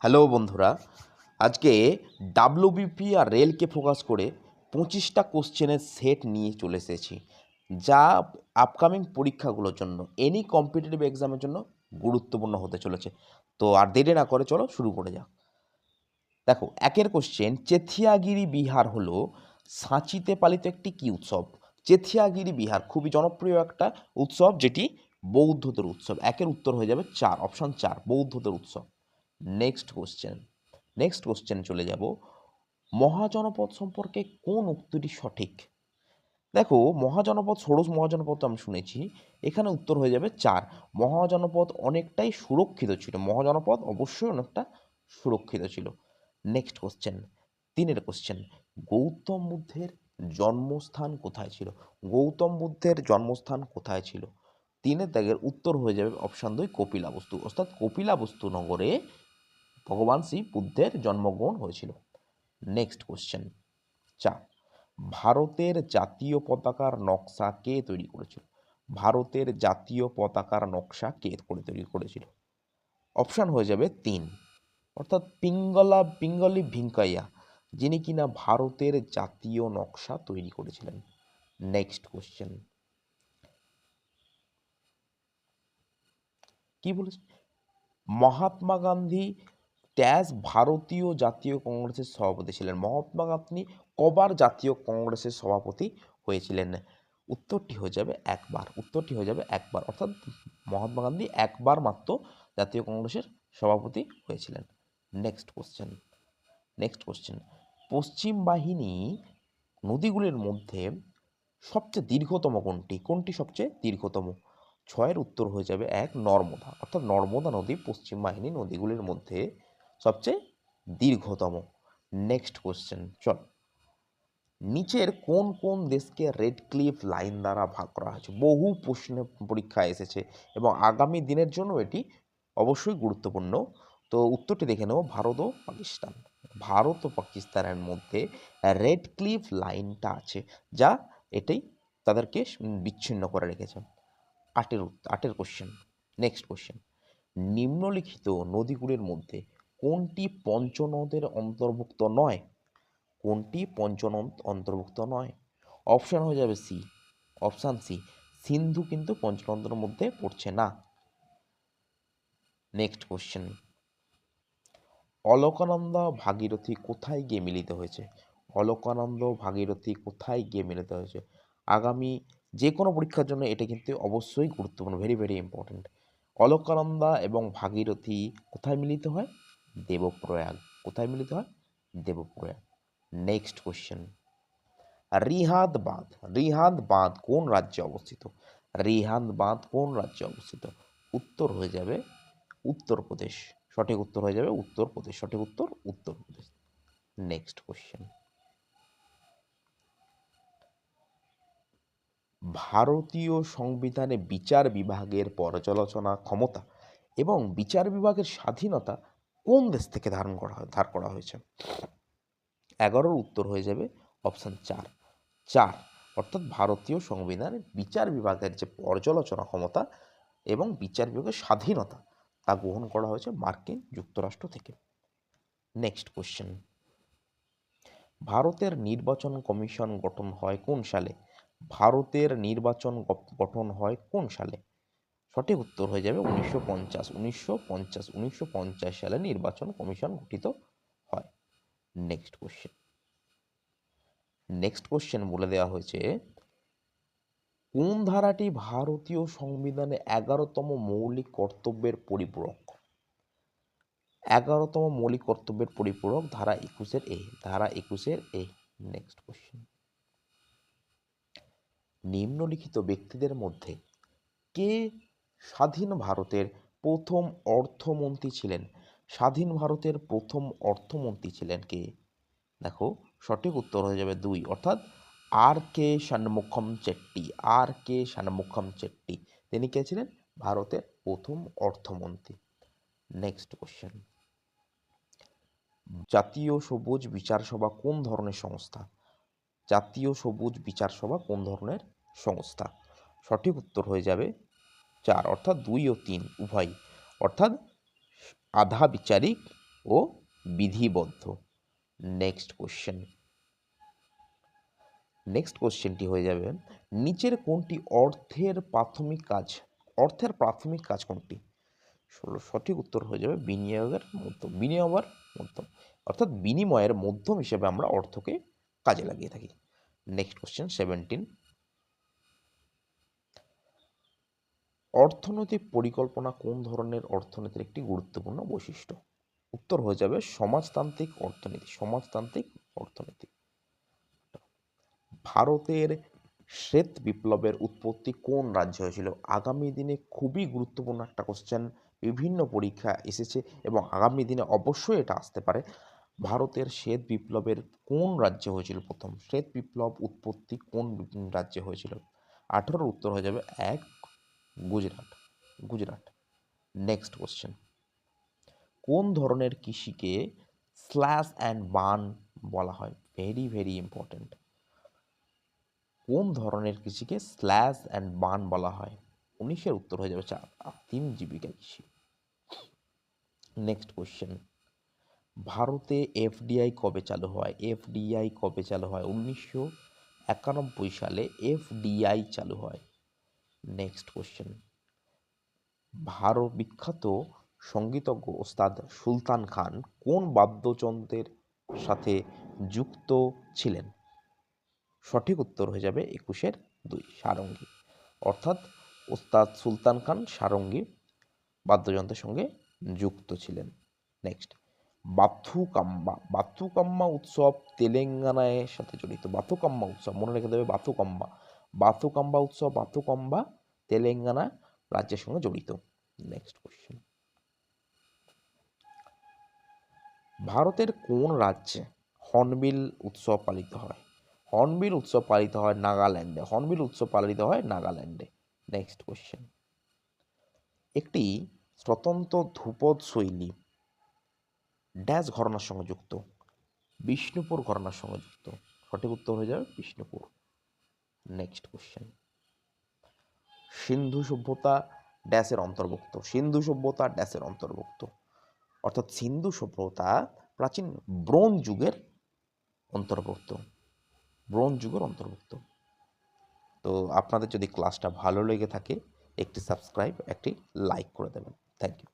Hello বন্ধুরা, আজকে WBP আর রেলকে focus করে 25টা কোশ্চেনের সেট নিয়ে চলে এসেছি, যা আপকামিং পরীক্ষাগুলোর জন্য এনি কম্পিটিটিভ এক্সামের জন্য গুরুত্বপূর্ণ হতে চলেছে। তো আর দেরি না করে চলো শুরু করে যাক। দেখো, একের কোশ্চেন, চেথিয়াগিরি বিহার হলো সাঁচিতে পালিত একটি কী উৎসব? চেথিয়াগিরি বিহার খুবই জনপ্রিয় একটা উৎসব, যেটি বৌদ্ধদের উৎসব। একের উত্তর হয়ে যাবে 4, অপশান 4, বৌদ্ধদের উৎসব। নেক্সট কোশ্চেন চলে যাব। মহাজনপদ সম্পর্কে কোন উক্তিটি সঠিক? দেখো, মহাজনপদ, ষোড়শ মহাজনপদ তো আমি শুনেছি, এখানে উত্তর হয়ে যাবে 4। মহাজনপদ অনেকটাই সুরক্ষিত ছিল, মহাজনপদ অবশ্যই অনেকটা সুরক্ষিত ছিল। নেক্সট কোশ্চেন, 3 কোশ্চেন, গৌতম বুদ্ধের জন্মস্থান কোথায় ছিল? গৌতম বুদ্ধের জন্মস্থান কোথায় ছিল? 3 দাগের উত্তর হয়ে যাবে অপশান 2, কপিলাবস্তু, অর্থাৎ কপিলাবস্তু নগরে ভগবান শ্রী বুদ্ধের জন্মগ্রহণ হয়েছিল। নেক্সট কোশ্চেন 4, ভারতের জাতীয় পতাকার নকশা কে তৈরি করেছিল? ভারতের জাতীয় পতাকার নকশা কে তৈরি করেছিল? অপশান হয়ে যাবে 3, অর্থাৎ পিঙ্গলি ভেঙ্কাইয়া, যিনি কিনা ভারতের জাতীয় নকশা তৈরি করেছিলেন। নেক্সট কোশ্চেন, কি বলেছে? মহাত্মা গান্ধী ভারতীয় জাতীয় কংগ্রেসের সভাপতি ছিলেন। মহাত্মা গান্ধী কবার জাতীয় কংগ্রেসের সভাপতি হয়েছিলেন? উত্তরটি হয়ে যাবে একবার, অর্থাৎ মহাত্মা গান্ধী একবার মাত্র জাতীয় কংগ্রেসের সভাপতি হয়েছিলেন। নেক্সট কোশ্চেন, পশ্চিম বাহিনী নদীগুলির মধ্যে সবচেয়ে দীর্ঘতম কোনটি সবচেয়ে দীর্ঘতম? 6 উত্তর হয়ে যাবে 1, নর্মদা, অর্থাৎ নর্মদা নদী পশ্চিম বাহিনী নদীগুলির মধ্যে সবচেয়ে দীর্ঘতম। নেক্সট কোশ্চেন, চল, নিচের কোন কোন দেশকে রেড ক্লিফ লাইন দ্বারা ভাগ করা হয়েছে? বহু প্রশ্ন পরীক্ষায় এসেছে এবং আগামী দিনের জন্য এটি অবশ্যই গুরুত্বপূর্ণ। তো উত্তরটি দেখে নেব, ভারত ও পাকিস্তান। ভারত ও পাকিস্তানের মধ্যে রেড ক্লিফ লাইনটা আছে, যা এটাই তাদেরকে বিচ্ছিন্ন করে রেখেছে। 8 কোশ্চেন। নেক্সট কোশ্চেন, নিম্নলিখিত নদীগুলির মধ্যে কোনটি পঞ্চনদের অন্তর্ভুক্ত নয়? কোনটি পঞ্চনদ অন্তর্ভুক্ত নয়? অপশান হয়ে যাবে অপশান সি, সিন্ধু কিন্তু পঞ্চনদের মধ্যে পড়ছে না। নেক্সট কোশ্চেন, অলকানন্দা ভাগীরথী কোথায় গিয়ে মিলিত হয়েছে? অলকানন্দ ভাগীরথী কোথায় গিয়ে মিলিত হয়েছে? আগামী যে কোনো পরীক্ষার জন্য এটা কিন্তু অবশ্যই গুরুত্বপূর্ণ, ভেরি ভেরি ইম্পর্টেন্ট। অলকানন্দা এবং ভাগীরথী কোথায় মিলিত হয়? দেবপ্রয়াগ। কোথায় মিলিত হয়? দেবপ্রয়াগ। নেক্সট কোশ্চেন, রিহান্দ বাঁধ কোন রাজ্যে অবস্থিত? রিহান্দ বাঁধ কোন রাজ্যে অবস্থিত? উত্তর হয়ে যাবে উত্তরপ্রদেশ। সঠিক উত্তর হয়ে যাবে উত্তরপ্রদেশ। সঠিক উত্তর উত্তরপ্রদেশ। নেক্সট কোশ্চেন, ভারতীয় সংবিধানে বিচার বিভাগের পর্যালোচনা ক্ষমতা এবং বিচার বিভাগের স্বাধীনতা কোন দেশ থেকে ধার করা হয়েছে? 11 উত্তর হয়ে যাবে অপশান 4, অর্থাৎ ভারতীয় সংবিধানের বিচার বিভাগের যে পর্যালোচনা ক্ষমতা এবং বিচার বিভাগের স্বাধীনতা, তা গ্রহণ করা হয়েছে মার্কিন যুক্তরাষ্ট্র থেকে। নেক্সট কোশ্চেন, ভারতের নির্বাচন কমিশন গঠন হয় কোন সালে? ভারতের নির্বাচন গঠন হয় কোন সালে? সঠিক উত্তর হয়ে যাবে 1950 সালে নির্বাচন কমিশন গঠিত হয়। নেক্সট কোশ্চেন বলে দেওয়া হয়েছে, কোন ধারাটি ভারতীয় সংবিধানে 11তম মৌলিক কর্তব্যের পরিপূরক? 11তম মৌলিক কর্তব্যের পরিপূরক ধারা 21 এ। নেক্সট কোশ্চেন, নিম্নলিখিত ব্যক্তিদের মধ্যে কে স্বাধীন ভারতের প্রথম অর্থমন্ত্রী ছিলেন? স্বাধীন ভারতের প্রথম অর্থমন্ত্রী ছিলেন কে? দেখো, সঠিক উত্তর হয়ে যাবে 2, অর্থাৎ আর.কে. ষণ্মুখম চেট্টি। তিনি কে ছিলেন? ভারতের প্রথম অর্থমন্ত্রী। নেক্সট কোশ্চেন, জাতীয় সবুজ বিচার সভা কোন ধরনের সংস্থা? জাতীয় সবুজ বিচার সভা কোন ধরনের সংস্থা? সঠিক উত্তর হয়ে যাবে 4, অর্থাৎ 2 ও 3 উভয়, অর্থাৎ আধা বিচারিক ও বিধিবদ্ধ। নেক্সট কোশ্চেনটি হয়ে যাবে, নিচের কোনটি অর্থের প্রাথমিক কাজ কোনটি? সঠিক উত্তর হয়ে যাবে বিনিময়ের মাধ্যম, অর্থাৎ বিনিময়ের মাধ্যম হিসেবে আমরা অর্থকে কাজে লাগিয়ে থাকি। নেক্সট কোশ্চেন 17, অর্থনৈতিক পরিকল্পনা কোন ধরনের অর্থনীতির একটি গুরুত্বপূর্ণ বৈশিষ্ট্য? উত্তর হয়ে যাবে সমাজতান্ত্রিক অর্থনীতি। ভারতের শ্বেত বিপ্লবের উৎপত্তি কোন রাজ্যে হয়েছিল? আগামী দিনে খুবই গুরুত্বপূর্ণ একটা কোশ্চেন, বিভিন্ন পরীক্ষা এসেছে এবং আগামী দিনে অবশ্যই এটা আসতে পারে। ভারতের শ্বেত বিপ্লবের কোন রাজ্যে হয়েছিল প্রথম? শ্বেত বিপ্লব উৎপত্তি কোন রাজ্যে হয়েছিল? 18 উত্তর হয়ে যাবে 1 গুজরাট। নেক্সট কোশ্চেন, কোন ধরনের কৃষিকে স্ল্যাশ অ্যান্ড বার্ন বলা হয়? Very important. কোন ধরনের কৃষিকে স্ল্যাশ অ্যান্ড বার্ন বলা হয়? 19 উত্তর হয়ে যাবে 4 আদিম জীবিকা কৃষি। নেক্সট কোশ্চেন, ভারতে এফডিআই কবে চালু হয়? 1991 সালে এফডিআই চালু হয়। নেক্সট কোশ্চেন, বিখ্যাত সঙ্গীতজ্ঞ ওস্তাদ সুলতান খান কোন বাদ্যযন্ত্রের সাথে যুক্ত ছিলেন? সঠিক উত্তর হয়ে যাবে 21-2 সারঙ্গী, অর্থাৎ ওস্তাদ সুলতান খান সারঙ্গী বাদ্যযন্ত্রের সঙ্গে যুক্ত ছিলেন। নেক্সট, বাথুকাম্মা উৎসব তেলেঙ্গানায় সাথে জড়িত। বাথুকাম্মা উৎসব মনে রেখে দেবে, বাথুকাম্মা তেলেঙ্গানা রাজ্যের সঙ্গে জড়িত। নেক্সট কোশ্চেন, ভারতের কোন রাজ্যে হর্নবিল উৎসব পালিত হয়? হর্নবিল উৎসব পালিত হয় নাগাল্যান্ডে। নেক্সট কোশ্চেন, একটি স্বতন্ত্র ধ্রুপদ শৈলী ড্যাশ ঘরানার সঙ্গে যুক্ত? বিষ্ণুপুর ঘরানার সঙ্গে যুক্ত। সঠিক উত্তর হয়ে যাবে বিষ্ণুপুর। নেক্সট কোশ্চেন, সিন্ধু সভ্যতা ড্যাশের অন্তর্ভুক্ত? অর্থাৎ সিন্ধু সভ্যতা প্রাচীন ব্রোঞ্জ যুগের অন্তর্ভুক্ত। তো আপনাদের যদি ক্লাসটা ভালো লেগে থাকে একটি সাবস্ক্রাইব, একটি লাইক করে দেবেন। Thank you.